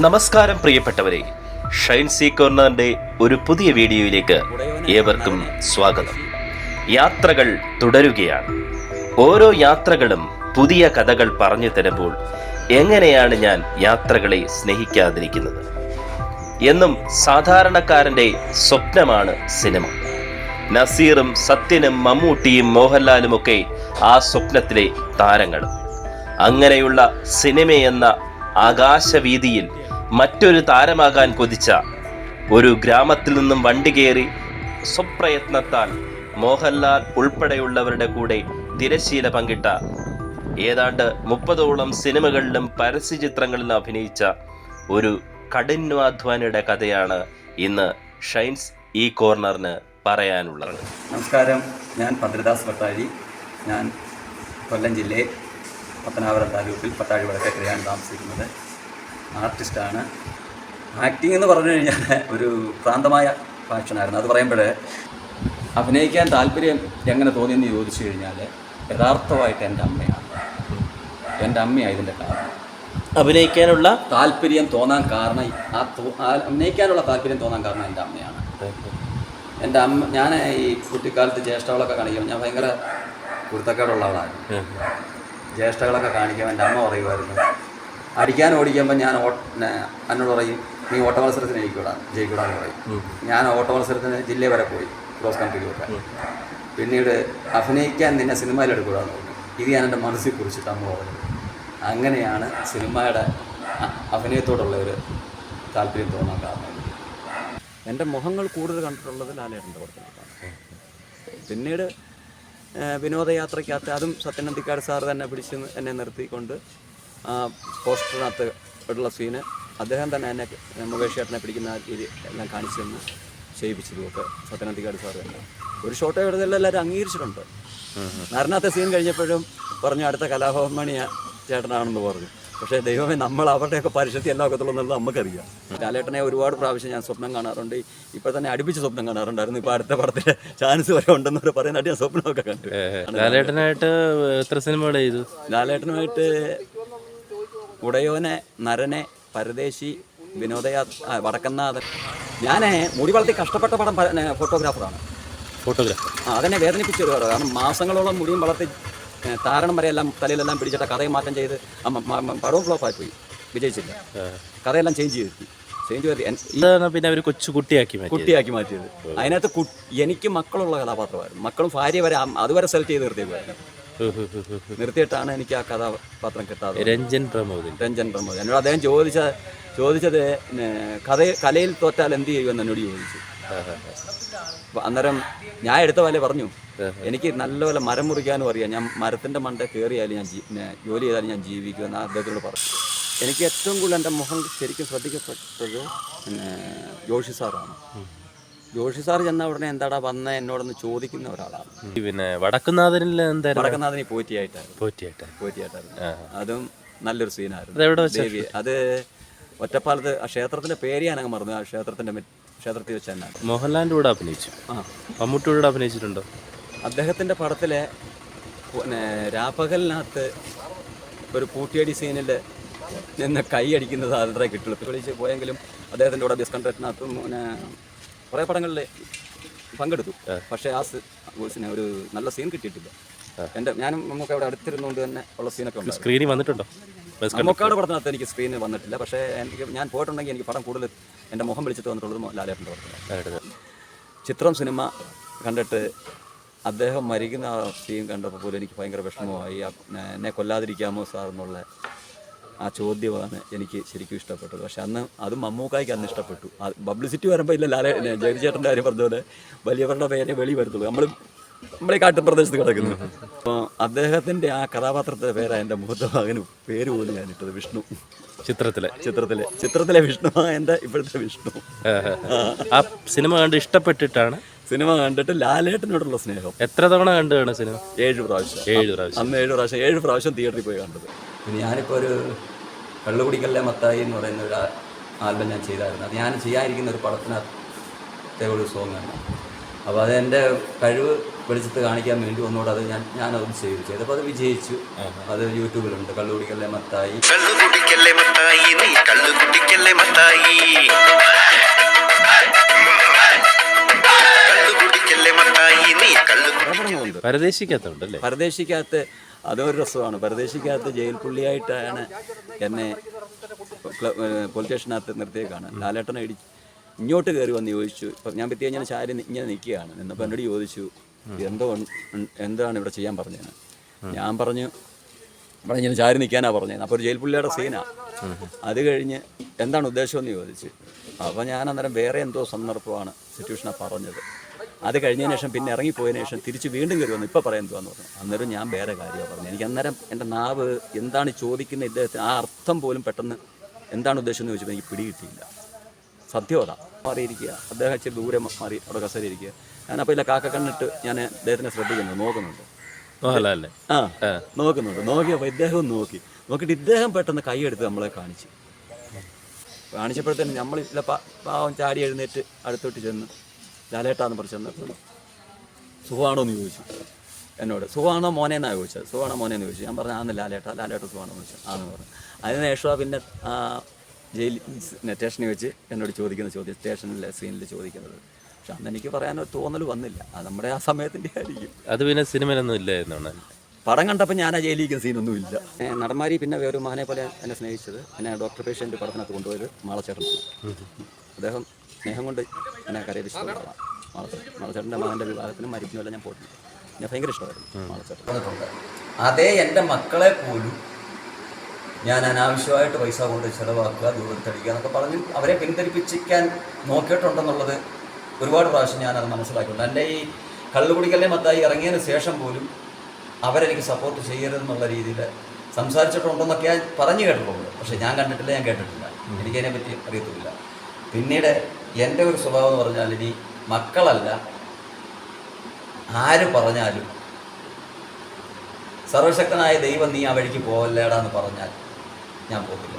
നമസ്കാരം പ്രിയപ്പെട്ടവരെ, ഷൈൻ സി കോർണറിന്റെ ഒരു പുതിയ വീഡിയോയിലേക്ക് ഏവർക്കും സ്വാഗതം. യാത്രകൾ തുടരുകയാണ്. ഓരോ യാത്രകളും പുതിയ കഥകൾ പറഞ്ഞു തരുമ്പോൾ എങ്ങനെയാണ് ഞാൻ യാത്രകളെ സ്നേഹിക്കാതിരിക്കുന്നത്? എന്നും സാധാരണക്കാരന്റെ സ്വപ്നമാണ് സിനിമ. നസീറും സത്യനും മമ്മൂട്ടിയും മോഹൻലാലുമൊക്കെ ആ സ്വപ്നത്തിലെ താരങ്ങളും. അങ്ങനെയുള്ള സിനിമയെന്ന ആകാശവീതിയിൽ മറ്റൊരു താരമാകാൻ കൊതിച്ച ഒരു ഗ്രാമത്തിൽ നിന്നും വണ്ടി കയറി സ്വപ്രയത്നത്താൽ മോഹൻലാൽ ഉൾപ്പെടെയുള്ളവരുടെ കൂടെ തിരശീല പങ്കിട്ട ഏതാണ്ട് 30ഓളം സിനിമകളിലും പരസ്യചിത്രങ്ങളിലും അഭിനയിച്ച ഒരു കഠിനാധ്വാനിയുടെ കഥയാണ് ഇന്ന് ഷൈൻസ് ഈ കോർണറിന് പറയാനുള്ളത്. നമസ്കാരം, ഞാൻ ഭദ്രദാസ് പട്ടാഴി. ഞാൻ കൊല്ലം ജില്ലയിൽ പത്തനാപുരം താലൂക്കിൽ പട്ടാഴി വടക്കേക്കരയാണ് താമസിക്കുന്നത്. ആർട്ടിസ്റ്റാണ്. ആക്ടിംഗ് എന്ന് പറഞ്ഞു കഴിഞ്ഞാൽ ഒരു ഭ്രാന്തമായ പാഷനായിരുന്നു. അത് പറയുമ്പോൾ അഭിനയിക്കാൻ താല്പര്യം എങ്ങനെ തോന്നിയെന്ന് ചോദിച്ചു കഴിഞ്ഞാൽ യഥാർത്ഥമായിട്ട് എൻ്റെ അമ്മയാണ്. എൻ്റെ അമ്മയാണ് ഇതിൻ്റെ കാരണം. അഭിനയിക്കാനുള്ള താല്പര്യം തോന്നാൻ കാരണം അഭിനയിക്കാനുള്ള താല്പര്യം തോന്നാൻ കാരണം എൻ്റെ അമ്മയാണ്. എൻ്റെ അമ്മ, ഞാൻ ഈ കുട്ടിക്കാലത്ത് ജ്യേഷ്ഠകളൊക്കെ കാണിക്കുമ്പോൾ ഞാൻ ഭയങ്കര കുരുത്തക്കേടുള്ള ആളായിരുന്നു. ജ്യേഷ്ഠകളൊക്കെ കാണിക്കുമ്പോൾ എൻ്റെ അമ്മ പറയുമായിരുന്നു, അടിക്കാൻ ഓടിക്കുമ്പോൾ ഞാൻ എന്നോട് പറയും, നീ ഓട്ട മത്സരത്തിന് ജയിക്കൂടാന്ന് പറയും. ഞാൻ ഓട്ട മത്സരത്തിന് ജില്ല വരെ പോയി, ക്രോസ് കൺട്രിയിലൊക്കെ. പിന്നീട് അഭിനയിക്കാൻ നിന്നെ സിനിമയിലെടുക്കൂടാന്ന് പറഞ്ഞു. ഇത് ഞാൻ എൻ്റെ മനസ്സിൽ കുറിച്ചിട്ട് അമ്മ പറഞ്ഞു. അങ്ങനെയാണ് സിനിമയുടെ അഭിനയത്തോടുള്ള ഒരു താല്പര്യം തോന്നാൻ കാരണം. എൻ്റെ മുഖങ്ങൾ കൂടുതൽ കണ്ടിട്ടുള്ളത് ലാലേട്ടൻ്റെ പുറത്തിലാണ്. പിന്നീട് വിനോദയാത്രയ്ക്കകത്ത് അതും സത്യനന്ദിക്കാട് സാർ തന്നെ പിടിച്ച് എന്നെ നിർത്തിക്കൊണ്ട് പോസ്റ്ററിനകത്ത് ഉള്ള സീന് അദ്ദേഹം തന്നെ എന്നെ മുകേഷ് ചേട്ടനെ പിടിക്കുന്ന രീതി എല്ലാം കാണിച്ചു തന്ന് ചെയ്യിപ്പിച്ചതുമൊക്കെ സത്യനന്ദിക്കാട് സാർ തന്നെ. ഒരു ഷോട്ടോ എടുത്തെല്ലാം എല്ലാവരും അംഗീകരിച്ചിട്ടുണ്ട്. നാരനാഥ സീൻ കഴിഞ്ഞപ്പോഴും പറഞ്ഞു അടുത്ത കലാഭവൻ ചേട്ടനാണെന്ന് പറഞ്ഞു. പക്ഷേ ദൈവമേ, നമ്മൾ അവരുടെയൊക്കെ പരിശുദ്ധി എല്ലാം ഒക്കത്തുള്ളൂ എന്നുള്ളത് നമുക്കറിയാം. ലാലേട്ടനെ ഒരുപാട് പ്രാവശ്യം ഞാൻ സ്വപ്നം കാണാറുണ്ട്. ഇപ്പോൾ തന്നെ അടുപ്പിച്ച് സ്വപ്നം കാണാറുണ്ടായിരുന്നു. ഇപ്പോൾ അടുത്ത പടത്തിൽ ചാൻസ് വരെ ഉണ്ടെന്ന് പറയുന്നതായിട്ട് ഞാൻ സ്വപ്നമൊക്കെ കണ്ടു. ലാലേട്ടനായിട്ട് എത്ര സിനിമകൾ ചെയ്തു? ലാലേട്ടനുമായിട്ട് ഉടയോനെ, നരനെ, പരദേശി, വടക്കന്നാഥൻ. ഞാൻ മുടി വളർത്തി കഷ്ടപ്പെട്ട പടം ഫോട്ടോഗ്രാഫറാണ്. അതെന്നെ വേദനിപ്പിച്ച ഒരു പടം. കാരണം മാസങ്ങളോളം മുടിയും വളർത്തി താരണം വരെ എല്ലാം തലയിലെല്ലാം പിടിച്ചിട്ട് കഥയും മാറ്റം ചെയ്ത് പടവും ഫ്ലോപ്പായി പോയി, വിജയിച്ചില്ല. കഥയെല്ലാം ചേഞ്ച് വരുത്തി പിന്നെ അവർ കുട്ടിയാക്കി മാറ്റിയത്. അതിനകത്ത് എനിക്ക് മക്കളുള്ള കഥാപാത്രമായിരുന്നു. മക്കളും ഭാര്യ വരെ അതുവരെ സെലക്ട് ചെയ്ത് നിർത്തിയിട്ടാണ് എനിക്ക് ആ കഥാപാത്രം കിട്ടാതെ. രഞ്ജൻ പ്രമോദ് എന്നോട് അദ്ദേഹം ചോദിച്ചത് കലയിൽ തോറ്റാൽ എന്ത് ചെയ്യുമെന്ന് എന്നോട് ചോദിച്ചു. അന്നേരം ഞാൻ എടുത്ത പോലെ പറഞ്ഞു, എനിക്ക് നല്ലപോലെ മരം മുറിക്കാനും അറിയാം, ഞാൻ മരത്തിൻ്റെ മണ്ട കയറിയാലും ഞാൻ ജോലി ചെയ്താലും ഞാൻ ജീവിക്കുമെന്ന് അദ്ദേഹത്തോട് പറഞ്ഞു. എനിക്ക് ഏറ്റവും കൂടുതൽ എൻ്റെ മുഖം ശരിക്കും ശ്രദ്ധിക്കപ്പെട്ടത് ജോഷി സാറാണ്. ജോഷി സാർ ചെന്ന ഉടനെ എന്താടാ വന്ന എന്നോടൊന്ന് ചോദിക്കുന്ന ഒരാളാണ്. പിന്നെ വടക്കുന്നാഥനിൽ പോറ്റിയായിട്ടായിരുന്നു. അതും നല്ലൊരു സീനായിരുന്നു. അത് ഒറ്റപ്പാലത്ത് ആ ക്ഷേത്രത്തിൻ്റെ പേര് ഞാനങ്ങ് മറന്നു. ആ ക്ഷേത്രത്തിൽ വെച്ച് തന്നെ മോഹൻലാലിൻ്റെ കൂടെ അഭിനയിച്ചു. മമ്മൂട്ടിയുടെ കൂടെ അഭിനയിച്ചിട്ടുണ്ടോ? അദ്ദേഹത്തിൻ്റെ പടത്തിലെ രാപ്പകലിനകത്ത് ഒരു പൂട്ടിയടി സീനിൽ നിന്ന് കൈ അടിക്കുന്നത് അത്രേ കിട്ടുള്ളൂ. വിളിച്ച് പോയെങ്കിലും അദ്ദേഹത്തിൻ്റെ കൂടെ ബിസ്കൺട്രറ്റിനകത്തും പിന്നെ കുറേ പടങ്ങളിൽ പങ്കെടുത്തു. പക്ഷേ ആ ബോസിന് ഒരു നല്ല സീൻ കിട്ടിയിട്ടില്ല. ഞാനും നമുക്ക് അവിടെ അടുത്തിരുന്നുകൊണ്ട് തന്നെ ഉള്ള സീനൊക്കെ ഉണ്ട്. സ്ക്രീനിൽ വന്നിട്ടുണ്ടോ? നമുക്കവിടെ പടത്തിനകത്ത് എനിക്ക് സ്ക്രീനിൽ വന്നിട്ടില്ല. പക്ഷേ ഞാൻ പോയിട്ടുണ്ടെങ്കിൽ എനിക്ക് പടം കൂടുതൽ എൻ്റെ മുഖം വിളിച്ചിട്ട് വന്നിട്ടുള്ളത് ലാലേട്ടൻ്റെ പടത്തിലാണ്. ചിത്രം സിനിമ കണ്ടിട്ട് അദ്ദേഹം മരിക്കുന്ന ആ സീൻ കണ്ടപ്പോൾ പോലും എനിക്ക് ഭയങ്കര വിഷമമായി. എന്നെ കൊല്ലാതിരിക്കാമോ സാർ എന്നുള്ള ആ ചോദ്യമാണ് എനിക്ക് ശരിക്കും ഇഷ്ടപ്പെട്ടത്. പക്ഷെ അന്ന് അതും മമ്മൂക്കായ്ക്ക് അന്ന് ഇഷ്ടപ്പെട്ടു. പബ്ലിസിറ്റി വരുമ്പോൾ ഇല്ല, ജഗതി ചേട്ടൻ്റെ കാര്യം പറഞ്ഞതുപോലെ വലിയവരുടെ പേരെ വെളി വരുത്തുള്ളൂ. നമ്മളെ കാട്ടുപ്രദേശത്ത് കിടക്കുന്നു. അപ്പോൾ അദ്ദേഹത്തിൻ്റെ ആ കഥാപാത്രത്തിൻ്റെ പേരാണ് എൻ്റെ മൂത്ത മകന് പേര് പോലും ഞാനിട്ടത്, വിഷ്ണു. ചിത്രത്തിലെ വിഷ്ണു എൻ്റെ ഇപ്പോഴത്തെ വിഷ്ണു. ആ സിനിമ കണ്ട് ഇഷ്ടപ്പെട്ടിട്ടാണ് സിനിമ കണ്ടിട്ട് ലാലേട്ടനോടുള്ള സ്നേഹം. എത്ര തവണ കണ്ടാണ് സിനിമ? 7 പ്രാവശ്യം. അന്ന് 7 പ്രാവശ്യം തിയേറ്ററിൽ പോയി കണ്ടത്. ഞാനിപ്പോൾ ഒരു കള്ളുകുടിക്കല്ലേ മത്തായി എന്ന് പറയുന്ന ഒരു ആൽബം ഞാൻ ചെയ്തായിരുന്നു. അത് ഞാൻ ചെയ്യാതിരിക്കുന്ന ഒരു പടത്തിനകത്തെ ഒരു സോങ്ങാണ്. അപ്പോൾ അതെൻ്റെ കഴിവ് വെളിച്ചത്ത് കാണിക്കാൻ വേണ്ടി ഒന്നുകൂടെ അത് ഞാനത് ചെയ്തപ്പോൾ അത് വിജയിച്ചു. അത് യൂട്യൂബിലുണ്ട്. കള്ളുകുടിക്കല്ലേ മത്തായി, കള്ളുകുടിക്കല്ലേ മത്തായി കള്ളു കുടിക്കല്ലേ മത്തായി നീ കള്ളു പോകുന്നുണ്ട്. പരദേശിക്കത്തുണ്ടല്ലേ? പരദേശിക്കകത്ത് അതൊരു രസമാണ്. പരദേശിക്കകത്ത് ജയിൽ പുള്ളിയായിട്ടാണ് എന്നെ പോലീസ് സ്റ്റേഷനകത്ത് നിർത്തിയേക്കാണ്. ലാലേട്ടനെ ഇങ്ങോട്ട് കയറി വന്ന് ചോദിച്ചു. ഇപ്പം ഞാൻ പറ്റി കഴിഞ്ഞാൽ ചാരി ഇങ്ങനെ നിൽക്കുകയാണ്. എന്നപ്പോൾ എന്നോട് ചോദിച്ചു എന്താണ് ഇവിടെ ചെയ്യാൻ പറഞ്ഞത്. ഞാൻ പറഞ്ഞു ഇവിടെ ഇങ്ങനെ ചാരി നിൽക്കാനാണ് പറഞ്ഞത്. അപ്പോൾ ഒരു ജയിൽ പുള്ളിയുടെ സീനാണ്. അത് കഴിഞ്ഞ് എന്താണ് ഉദ്ദേശമെന്ന് ചോദിച്ചു. അപ്പോൾ ഞാൻ അന്നേരം വേറെ എന്തോ സന്ദർഭമാണ് സിറ്റുവേഷനാണ് പറഞ്ഞത്. അത് കഴിഞ്ഞതിന് ശേഷം പിന്നെ ഇറങ്ങിപ്പോയതിനു ശേഷം തിരിച്ച് വീണ്ടും കയറി വന്നു. ഇപ്പോൾ പറയാൻ എന്തുവാന്ന് പറഞ്ഞു. അന്നേരം ഞാൻ വേറെ കാര്യമാണ് പറഞ്ഞത്. എനിക്ക് അന്നേരം എൻ്റെ നാവ് എന്താണ് ചോദിക്കുന്ന ഇദ്ദേഹത്തിന് ആ അർത്ഥം പോലും പെട്ടെന്ന് എന്താണ് ഉദ്ദേശം എന്ന് ചോദിച്ചപ്പോൾ എനിക്ക് പിടികിട്ടിയില്ല. സത്യവത മാറിയിരിക്കുക. അദ്ദേഹം ഇച്ചിരി ദൂരെ മാറി അവിടെ കസേര ഇരിക്കുക. ഞാനപ്പോൾ ഇല്ല കാക്കക്കണ്ണിട്ട് ഞാൻ അദ്ദേഹത്തിനെ ശ്രദ്ധിക്കുന്നുണ്ട്, നോക്കുന്നുണ്ട്. നോക്കുന്നുണ്ട്. നോക്കിയപ്പോൾ ഇദ്ദേഹം നോക്കിയിട്ട് ഇദ്ദേഹം പെട്ടെന്ന് കൈയെടുത്ത് നമ്മളെ കാണിച്ചപ്പോഴത്തേന് നമ്മളില്ല പാവം ചാടി എഴുന്നേറ്റ് അടുത്തോട്ട് ചെന്ന് ലാലേട്ടാന്ന് പറഞ്ഞു ചെന്നപ്പോൾ സുഖമാണോ എന്ന് ചോദിച്ചു എന്നോട്. സുഖമാണോ മോനെ എന്നാണ് ചോദിച്ചത്. സുഖമാണോ മോനെ എന്ന് ചോദിച്ചു. ഞാൻ പറഞ്ഞു ആന്ന് ലാലേട്ട സുഖമാണോ എന്ന് ചോദിച്ചു. ആന്ന് പറഞ്ഞു. അതിനുശേഷം പിന്നെ ജയിൽ സ്റ്റേഷനിൽ വെച്ച് എന്നോട് ചോദിക്കുന്ന ചോദ്യം സ്റ്റേഷനിലെ സീനിൽ ചോദിക്കുന്നത്. പക്ഷെ അന്ന് എനിക്ക് പറയാനൊരു തോന്നൽ വന്നില്ല. അത് നമ്മുടെ ആ സമയത്തിൻ്റെ ആയിരിക്കും. അത് പിന്നെ സിനിമയിലൊന്നും ഇല്ല എന്നാണ് പടം കണ്ടപ്പോൾ ഞാൻ ആ ജയിലിരിക്കുന്ന സീനൊന്നും ഇല്ല. നടന്മാരി പിന്നെ വേറൊരു മകനെ പോലെ എന്നെ സ്നേഹിച്ചത് എന്നെ ഡോക്ടർ പേഷ്യൻ്റ് പടത്തിനകത്ത് കൊണ്ടുപോയത് മാളച്ചേട്ടനാണ്. അദ്ദേഹം സ്നേഹം കൊണ്ട് എന്നെ കരയിലിഷ്ടമുള്ള ആളാണ് മാളച്ചേട്ടൻ. മാളച്ചേട്ടൻ്റെ മകൻ്റെ വിവാഹത്തിനും മരിക്കുന്നുമല്ല ഞാൻ പോയിട്ടുണ്ട്. ഞാൻ ഭയങ്കര ഇഷ്ടമായിരുന്നു മാളച്ചേട്ടൻ. അതേ എൻ്റെ മക്കളെ പോലും ഞാൻ അനാവശ്യമായിട്ട് പൈസ കൊണ്ട് ചിലവാക്കുക, ദൂരത്തടിക്കുക എന്നൊക്കെ പറഞ്ഞ് അവരെ പിന്തിരിപ്പിക്കാൻ നോക്കിയിട്ടുണ്ടെന്നുള്ളത് ഒരുപാട് പ്രാവശ്യം ഞാനത് മനസ്സിലാക്കിയിട്ടുണ്ട്. എൻ്റെ ഈ കള്ളുകുടിക്കല്ലേ മത്തായി ഇറങ്ങിയതിന് ശേഷം പോലും അവരെനിക്ക് സപ്പോർട്ട് ചെയ്യരുതെന്നുള്ള രീതിയിൽ സംസാരിച്ചിട്ടുണ്ടെന്നൊക്കെ ഞാൻ പറഞ്ഞു കേട്ടിട്ടുണ്ട്. പക്ഷേ ഞാൻ കണ്ടിട്ടില്ല, ഞാൻ കേട്ടിട്ടില്ല, എനിക്കതിനെ പറ്റി അറിയത്തില്ല. പിന്നീട് എൻ്റെ ഒരു സ്വഭാവം എന്ന് പറഞ്ഞാൽ ഇനി മക്കളല്ല ആര് പറഞ്ഞാലും സർവശക്തനായ ദൈവം നീ ആ വഴിക്ക് പോവല്ലേടാന്ന് പറഞ്ഞാൽ ഞാൻ പോകില്ല.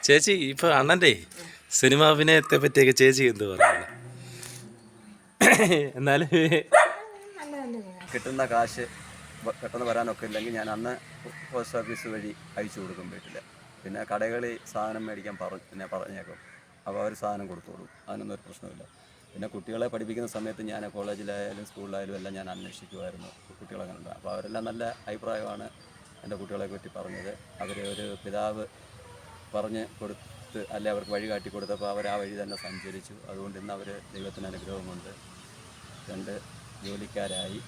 ചേച്ചി ഇപ്പൊ അണ്ണൻ്റെ സിനിമ അഭിനയത്തെ പറ്റിയൊക്കെ ചേച്ചി എന്ത് പറയാ? എന്നാലും കിട്ടുന്ന കാശ് പെട്ടെന്ന് വരാനൊക്കെ ഇല്ലെങ്കിൽ ഞാൻ അന്ന് പോസ്റ്റ് ഓഫീസ് വഴി അയച്ചു കൊടുക്കും വീട്ടിൽ. പിന്നെ കടകളിൽ സാധനം മേടിക്കാൻ പറഞ്ഞേക്കും. അപ്പോൾ അവർ സാധനം കൊടുത്തോളും, അതിനൊന്നും ഒരു പ്രശ്നമില്ല. പിന്നെ കുട്ടികളെ പഠിപ്പിക്കുന്ന സമയത്ത് ഞാൻ കോളേജിലായാലും സ്കൂളിലായാലും എല്ലാം ഞാൻ അന്വേഷിക്കുമായിരുന്നു കുട്ടികളെങ്ങനെ ഉണ്ട്. അപ്പോൾ അവരെല്ലാം നല്ല അഭിപ്രായമാണ് എൻ്റെ കുട്ടികളെ പറ്റി പറഞ്ഞത്. അവരെ ഒരു പിതാവ് പറഞ്ഞ് കൊടുത്ത് അല്ലെ അവർക്ക് വഴി കാട്ടി കൊടുത്തപ്പോൾ അവർ ആ വഴി തന്നെ സഞ്ചരിച്ചു. അതുകൊണ്ട് ഇന്ന് അവർ ദൈവത്തിൻ്റെ അനുഗ്രഹം കൊണ്ട് 2 ജോലിക്കാരായി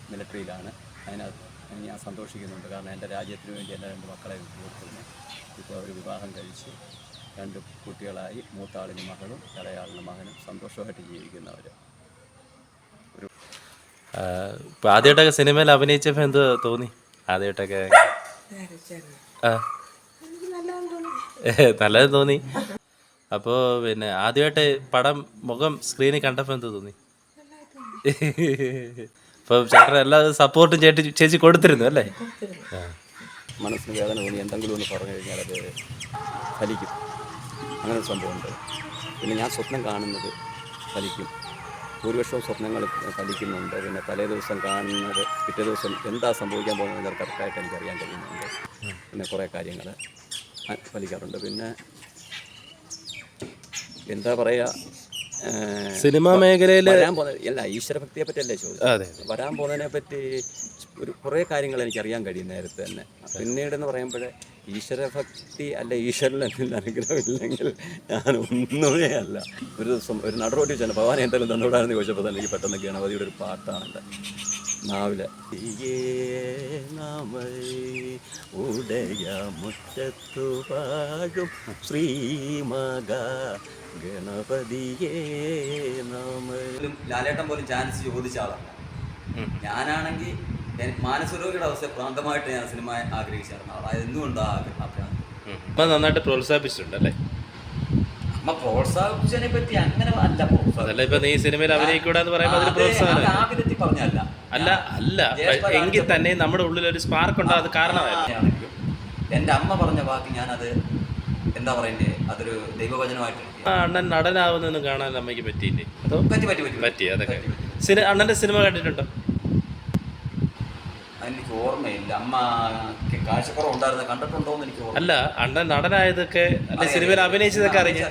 മിലിറ്ററിയിലാണ്. അതിനകത്ത് ഞാൻ സന്തോഷിക്കുന്നുണ്ട്. കാരണം എൻ്റെ രാജ്യത്തിന് വേണ്ടി എൻ്റെ 2 മക്കളെ വിട്ടുകൊടുക്കുന്നു. ഇപ്പോൾ അവർ വിവാഹം കഴിച്ച് 2 കുട്ടികളായി. മൂത്താളിന് മകളും ഇളയാളിന് മകനും സന്തോഷമായിട്ട് ജീവിക്കുന്നവർ. ഇപ്പം ആദ്യമായിട്ടൊക്കെ സിനിമയിൽ അഭിനയിച്ചപ്പോൾ എന്ത് തോന്നി? ആദ്യമായിട്ടൊക്കെ നല്ലത് തോന്നി. അപ്പോൾ പിന്നെ ആദ്യമായിട്ട് പടം മുഖം സ്ക്രീനിൽ കണ്ടപ്പോൾ എന്ത് തോന്നി? ഇപ്പം ചേട്ടൻ എല്ലാ സപ്പോർട്ടും ചേച്ചി കൊടുത്തിരുന്നു അല്ലേ? മനസ്സിന് വേദന തോന്നി എന്തെങ്കിലും ഒന്ന് പറഞ്ഞു കഴിഞ്ഞാൽ അത് ഫലിക്കും. അങ്ങനെ ഒരു സംഭവമുണ്ട്. പിന്നെ ഞാൻ സ്വപ്നം കാണുന്നത് ഫലിക്കും. ഭൂരിപക്ഷവും സ്വപ്നങ്ങൾ ഫലിക്കുന്നുണ്ട്. പിന്നെ തലേ ദിവസം കാണുന്നത് പിറ്റേ ദിവസം എന്താ സംഭവിക്കാൻ പോകുന്നത് കറക്റ്റായിട്ട് എനിക്കറിയാൻ കഴിയുന്നുണ്ട്. പിന്നെ കുറേ കാര്യങ്ങൾ ഫലിക്കാറുണ്ട്. പിന്നെ എന്താ പറയുക, സിനിമാ മേഖലയിൽ വരാൻ പോകുന്ന അല്ല ഈശ്വരഭക്തിയെ പറ്റിയല്ലേ ചോദിച്ചത്. വരാൻ പോകുന്നതിനെ പറ്റി കുറേ കാര്യങ്ങൾ എനിക്കറിയാൻ കഴിയും നേരത്തെ തന്നെ. പിന്നീടെന്ന് പറയുമ്പോൾ ഈശ്വരഭക്തി അല്ല ഈശ്വരനിൽ അനുഗ്രഹമില്ലെങ്കിൽ ഞാൻ ഒന്നുമേ അല്ല. ഒരു ദിവസം ഒരു നടറോട്ടി വെച്ചാൽ ഭഗവാൻ എന്തെങ്കിലും തന്നോടാണെന്ന് ചോദിച്ചപ്പോൾ തന്നെ എനിക്ക് പെട്ടെന്ന് ഗണപതിയുടെ ഒരു പാട്ടാണ് എൻ്റെ നാവിലെ. ഉടയ മുറ്റത്തു പാടും ശ്രീമക ഗണപതിയേ നാമ. ലാലേട്ടൻ പോലും ചാൻസ് ചോദിച്ച ആളാണ്. ഞാനാണെങ്കിൽ മാനസരോഗിയുടെ അവസ്ഥ പ്രാന്തമായിട്ട് ഞാൻ സിനിമ ആഗ്രഹിച്ചായിരുന്നു. അതായത് എന്തുകൊണ്ടാണ് ഇപ്പം നന്നായിട്ട് പ്രോത്സാഹിപ്പിച്ചിട്ടുണ്ട് അല്ലേ? അമ്മ പ്രോത്സാഹിപ്പിച്ചതിനെ പറ്റി അങ്ങനെ അതല്ല ഇപ്പൊ നീ സിനിമയിൽ അഭിനയിക്കൂടാന്ന് പറയുമ്പോൾ പ്രോത്സാഹനം ആ വിധത്തിൽ പറഞ്ഞല്ല. അല്ല അല്ല എങ്കിൽ തന്നെ നമ്മുടെ ഉള്ളിൽ ഒരു സ്പാർക്ക് ഉണ്ടാകും. അത് കാരണമായിരുന്നു. എൻ്റെ അമ്മ പറഞ്ഞ വാക്ക് ഞാനത് എന്താ പറയണ്ടേ, അതൊരു ദൈവവചനമായിട്ട്. അണ്ണൻ നടനാവുന്നൊന്നും കാണാൻ അമ്മയ്ക്ക് പറ്റിയില്ലേ? അതോ പറ്റി അതൊക്കെ അണ്ണൻ്റെ സിനിമ കണ്ടിട്ടുണ്ടോ? എനിക്ക് ഓർമ്മയില്ല. അമ്മ കാഴ്ചക്കുറവ് ഉണ്ടായിരുന്നു, കണ്ടിട്ടുണ്ടോന്ന് എനിക്ക് ഓർമ്മ. അല്ല, അണ്ണൻ നടനായതൊക്കെ അല്ലെ സിനിമയിൽ അഭിനയിച്ചതൊക്കെ അറിയാം.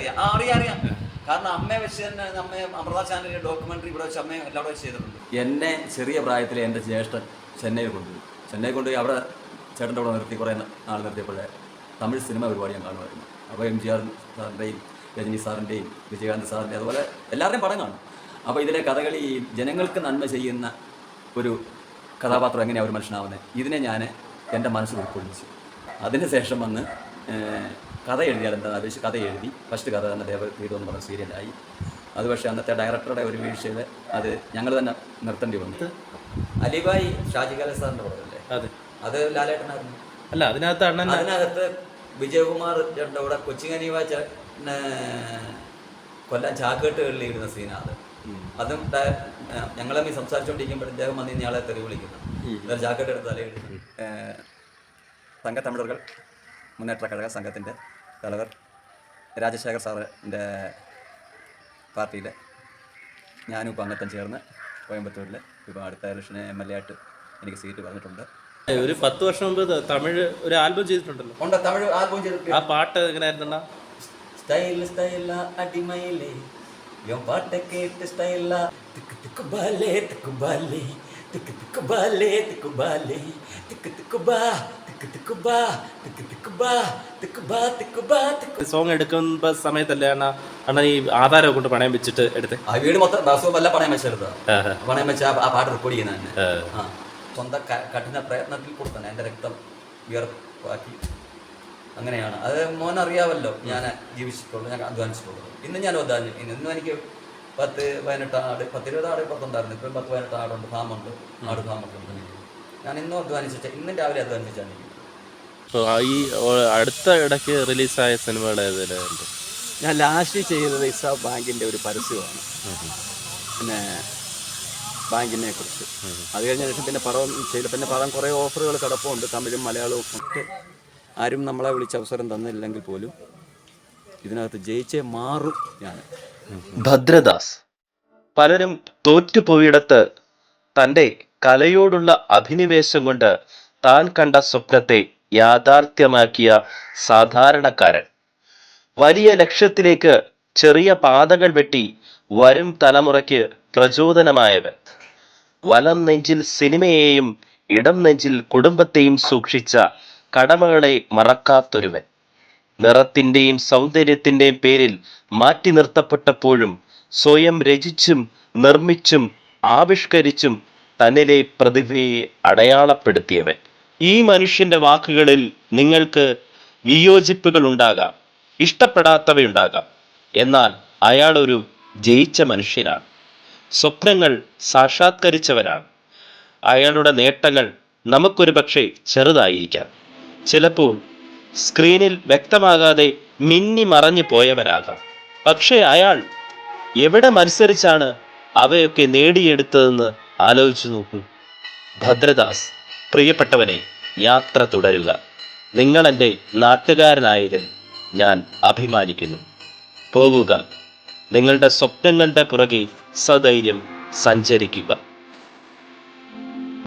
അറിയാം. കാരണം അമ്മയെ വെച്ച് തന്നെ അമ്മയെ അമൃത ചാനലിലെ ഡോക്യുമെന്ററി ഇവിടെ വെച്ച് അമ്മയെ എല്ലാവരും വെച്ച് ചെയ്തിട്ടുണ്ട്. എന്നെ ചെറിയ പ്രായത്തിൽ എൻ്റെ ജ്യേഷ്ഠൻ ചെന്നൈയിൽ കൊണ്ടുപോയി അവിടെ ചേട്ടൻ്റെ കൂടെ നിർത്തി കുറേ നാൾ നിർത്തിയപ്പോഴേ തമിഴ് സിനിമ പരിപാടി ഞാൻ കാണുമായിരുന്നു. അപ്പോൾ MGR സാറിൻ്റെയും രജനി സാറിൻ്റെയും വിജയകാന്ത് സാറിൻ്റെയും അതുപോലെ എല്ലാവരുടെയും പടം കാണും. അപ്പോൾ ഇതിലെ കഥകളി ജനങ്ങൾക്ക് നന്മ ചെയ്യുന്ന ഒരു കഥാപാത്രം എങ്ങനെയാണ് ഒരു മനുഷ്യനാവുന്നത്, ഇതിനെ ഞാൻ എൻ്റെ മനസ്സിൽ ഉൾക്കൊള്ളിച്ചു. അതിനുശേഷം വന്ന് കഥ എഴുതിയാൽ എന്താ ആലോചിച്ച് കഥ എഴുതി. ഫസ്റ്റ് കഥ തന്നെ ദേവതീരം എന്ന് പറഞ്ഞ സീരിയലായി. അത് പക്ഷേ അന്നത്തെ ഡയറക്ടറുടെ ഒരു വീഴ്ചയിൽ അത് ഞങ്ങൾ തന്നെ നിർത്തേണ്ടി വന്നു. അലിബായി ഷാജികാല സാറിൻ്റെ പടമല്ലേ അതെ, അത് ലാലേട്ടനായിരുന്നു. അല്ല അതിനകത്ത് അണ്ണൻ അതിനകത്ത് വിജയകുമാർ ചേട്ടൻ്റെ കൂടെ കൊച്ചിങ്ങനിവ കൊല്ലം ചാക്കേട്ടുകളിൽ ഇടുന്ന സീനാണ് അതും ഞങ്ങളെ സംസാരിച്ചുകൊണ്ടിരിക്കുമ്പോൾ ഇദ്ദേഹം വന്ന് ഇയാളെ തെറി വിളിക്കുന്നു. എന്നാലും ചാക്കേട്ട് എടുത്ത് തലയിടുന്നു. സംഘത്തമിഴர்கள் മുന്നേറ്റ കഴക സംഘത്തിൻ്റെ തലവർ രാജശേഖർ സാറിൻ്റെ പാർട്ടിയിൽ ഞാനും ഇപ്പോൾ അംഗത്വം ചേർന്ന് കോയമ്പത്തൂരിൽ ഇപ്പോൾ അടുത്ത ഇലക്ഷന് MLA ആയിട്ട് എനിക്ക് സീറ്റ് പറഞ്ഞിട്ടുണ്ട്. ഒരു 10 വർഷം മുമ്പ് തമിഴ് ഒരു ആൽബം ചെയ്തിട്ടുണ്ടല്ലോ. ഉണ്ട്, തമിഴ് ആൽബം ചെയ്തിട്ടുണ്ട്. ആ പാട്ട് എങ്ങനെയായിരുന്നു? സ്റ്റൈല അടിമയിലേ പാട്ട് കേട്ട് സ്റ്റൈല തിക്ക് തിക്ക് ബാലേ തിക്ക് ബാലേ തിക്ക് തിക്ക് ബാലേ തിക്ക് ബാലേ തിക്ക് തിക്ക് ബാ തിക്ക് തിക്ക് ബാ തിക്ക് തിക്ക് ബാ തിക്ക് ബാ തിക്ക് ബാ തിക്ക്. സോങ് എടുക്കുന്ന സമയത്തല്ലേ അണ്ണൻ ഈ ആധാരം കൊണ്ട് പണയം വെച്ചിട്ട് എടുത്ത് ആ വീട് മൊത്തം ബസ്സും എല്ലാം പണയം വെച്ചെടുത്താ. പണയം വെച്ച ആ പാട്ട് റെക്കോർഡ് ചെയ്യുന്ന തന്നെ സ്വന്തം കഠിന പ്രയത്നത്തിൽ കൂടെ തന്നെ എൻ്റെ രക്തം വിയർപ്പാക്കി അങ്ങനെയാണ്. അത് മോൻ അറിയാമല്ലോ, ഞാൻ ജീവിച്ചിട്ടുള്ളൂ, ഞാൻ അധ്വാനിച്ചിട്ടുള്ളത്. ഇന്നും ഞാൻ ഇന്നും എനിക്ക് 10-18 ആട് 10-20 ആട് പുറത്തുണ്ടായിരുന്നു. ഇപ്പം 10-18 ആടുണ്ട്, ഫാമുണ്ട്, ആട് ഫാമൊക്കെ ഉണ്ട്. ഞാൻ ഇന്നും അധ്വാനിച്ചിട്ട് ഇന്നും രാവിലെ അധ്വാനിച്ചിട്ടാണ്. ഈ അടുത്ത ഇടയ്ക്ക് റിലീസായ സിനിമയുടെ ഞാൻ ലാസ്റ്റ് ചെയ്തത് ഇസാ ബാങ്കിൻ്റെ ഒരു പരസ്യമാണ്, പിന്നെ ബാങ്കിനെ കുറിച്ച്. അത് കഴിഞ്ഞ ശേഷം പിന്നെ പടം ചെയ്തു. പിന്നെ പടം കുറേ ഓഫറുകൾ കിടപ്പുണ്ട്, തമിഴും മലയാളവും ഒക്കെ. ആരും നമ്മളെ വിളിച്ച അവസരം തന്നില്ലെങ്കിൽ പോലും ഇതിനകത്ത് ജയിച്ചേ മാറും ഞാൻ. ഭദ്രദാസ് പലരും തോറ്റുപോയിടത്ത് തൻ്റെ കലയോടുള്ള അഭിനിവേശം കൊണ്ട് താൻ കണ്ട സ്വപ്നത്തെ യാഥാർത്ഥ്യമാക്കിയ സാധാരണക്കാരൻ. വലിയ ലക്ഷ്യത്തിലേക്ക് ചെറിയ പാതകൾ വെട്ടി വരും തലമുറയ്ക്ക് പ്രചോദനമായവൻ. വലം നെഞ്ചിൽ സിനിമയെയും ഇടം നെഞ്ചിൽ കുടുംബത്തെയും സൂക്ഷിച്ച കടമകളെ മറക്കാത്തൊരുവൻ. നിറത്തിൻ്റെയും സൗന്ദര്യത്തിൻ്റെയും പേരിൽ മാറ്റി നിർത്തപ്പെട്ടപ്പോഴും സ്വയം രചിച്ചും നിർമ്മിച്ചും ആവിഷ്കരിച്ചും തന്നിലെ പ്രതിഭയെ അടയാളപ്പെടുത്തിയവൻ. ഈ മനുഷ്യന്റെ വാക്കുകളിൽ നിങ്ങൾക്ക് വിയോജിപ്പുകൾ ഉണ്ടാകാം, ഇഷ്ടപ്പെടാത്തവയുണ്ടാകാം. എന്നാൽ അയാൾ ഒരു ജയിച്ച മനുഷ്യനാണ്, സ്വപ്നങ്ങൾ സാക്ഷാത്കരിച്ചവനാണ്. അയാളുടെ നേട്ടങ്ങൾ നമുക്കൊരു പക്ഷേ ചെറുതായിരിക്കാം, ചിലപ്പോൾ സ്ക്രീനിൽ വ്യക്തമാകാതെ മിന്നി മറഞ്ഞു പോയവരാകാം. പക്ഷേ അയാൾ എവിടെ മത്സരിച്ചാണ് അവയൊക്കെ നേടിയെടുത്തതെന്ന് ആലോചിച്ചു നോക്കൂ. ഭദ്രദാസ്, പ്രിയപ്പെട്ടവനെ, യാത്ര തുടരുക. നിങ്ങൾ എൻ്റെ നാട്ടുകാരനായതിൽ ഞാൻ അഭിമാനിക്കുന്നു. പോവുക, നിങ്ങളുടെ സ്വപ്നങ്ങളുടെ പുറകെ സധൈര്യം സഞ്ചരിക്കുക.